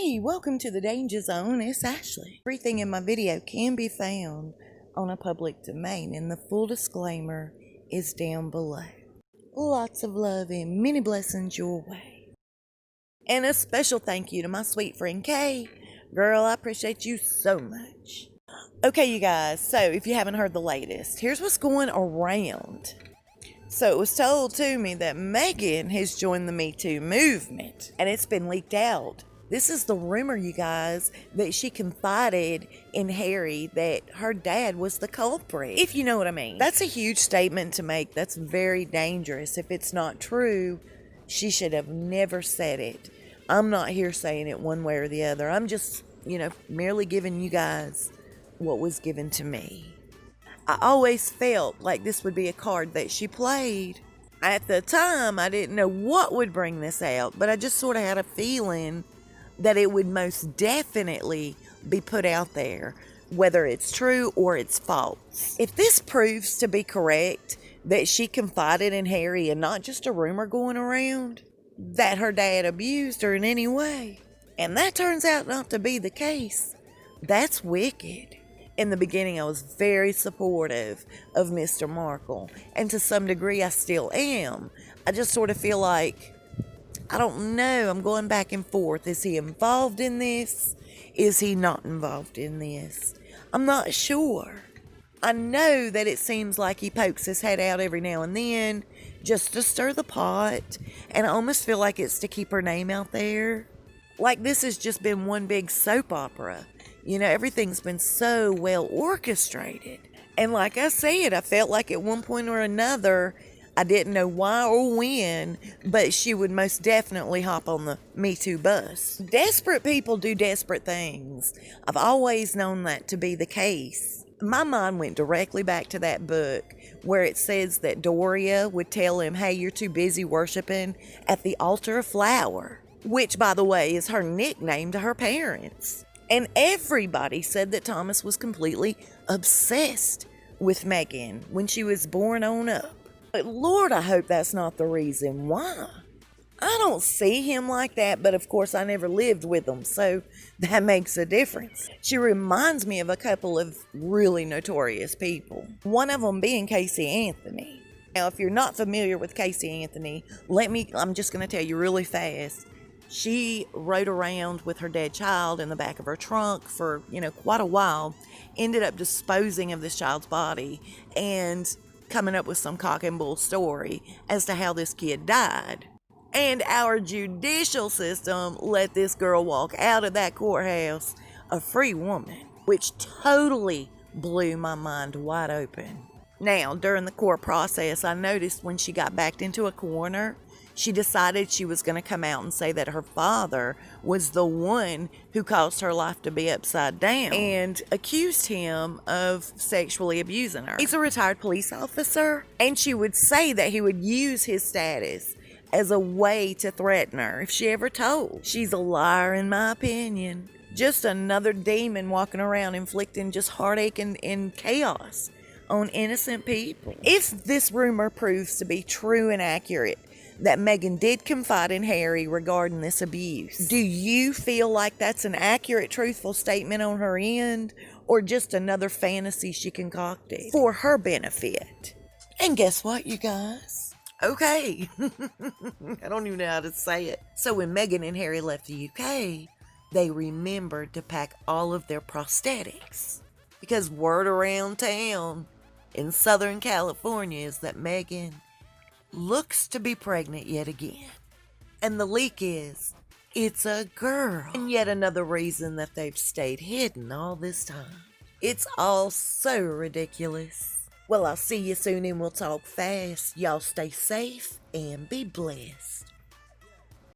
Hey, welcome to the Danger Zone. It's Ashley. Everything in my video can be found on a public domain, and the full disclaimer is down below. Lots of love and many blessings your way. And a special thank you to my sweet friend Kay. Girl, I appreciate you so much. Okay, you guys, so if you haven't heard the latest, here's what's going around. So it was told to me that Meghan has joined the Me Too movement, and it's been leaked out. This is the rumor, you guys, that she confided in Harry that her dad was the culprit, if you know what I mean. That's a huge statement to make. That's very dangerous. If it's not true, she should have never said it. I'm not here saying it one way or the other. I'm just, merely giving you guys what was given to me. I always felt like this would be a card that she played. At the time, I didn't know what would bring this out, but I just sort of had a feeling that it would most definitely be put out there, whether it's true or it's false. If this proves to be correct, that she confided in Harry and not just a rumor going around, that her dad abused her in any way, and that turns out not to be the case, that's wicked. In the beginning, I was very supportive of Mr. Markle, and to some degree I still am. I just sort of feel like, I don't know, I'm going back and forth. Is he involved in this? Is he not involved in this? I'm not sure. I know that it seems like he pokes his head out every now and then just to stir the pot, and I almost feel like it's to keep her name out there. Like this has just been one big soap opera. Everything's been so well orchestrated. And like I said, I felt like at one point or another, I didn't know why or when, but she would most definitely hop on the Me Too bus. Desperate people do desperate things. I've always known that to be the case. My mind went directly back to that book where it says that Doria would tell him, hey, you're too busy worshiping at the altar of flour, which, by the way, is her nickname to her parents. And everybody said that Thomas was completely obsessed with Meghan when she was born on up. But Lord, I hope that's not the reason why. I don't see him like that, but of course I never lived with him, so that makes a difference. She reminds me of a couple of really notorious people, one of them being Casey Anthony. Now, if you're not familiar with Casey Anthony, I'm just going to tell you really fast. She rode around with her dead child in the back of her trunk for, quite a while, ended up disposing of this child's body and coming up with some cock and bull story as to how this kid died. And our judicial system let this girl walk out of that courthouse a free woman, which totally blew my mind wide open. Now, during the court process, I noticed when she got backed into a corner, she decided she was going to come out and say that her father was the one who caused her life to be upside down and accused him of sexually abusing her. He's a retired police officer, and she would say that he would use his status as a way to threaten her if she ever told. She's a liar, in my opinion. Just another demon walking around inflicting just heartache and chaos on innocent people. If this rumor proves to be true and accurate, that Meghan did confide in Harry regarding this abuse, do you feel like that's an accurate, truthful statement on her end, or just another fantasy she concocted for her benefit? And guess what, you guys? Okay. I don't even know how to say it. So when Meghan and Harry left the UK, they remembered to pack all of their prosthetics. Because word around town in Southern California is that Meghan looks to be pregnant yet again. And the leak is, it's a girl. And yet another reason that they've stayed hidden all this time. It's all so ridiculous. Well, I'll see you soon and we'll talk fast. Y'all stay safe and be blessed.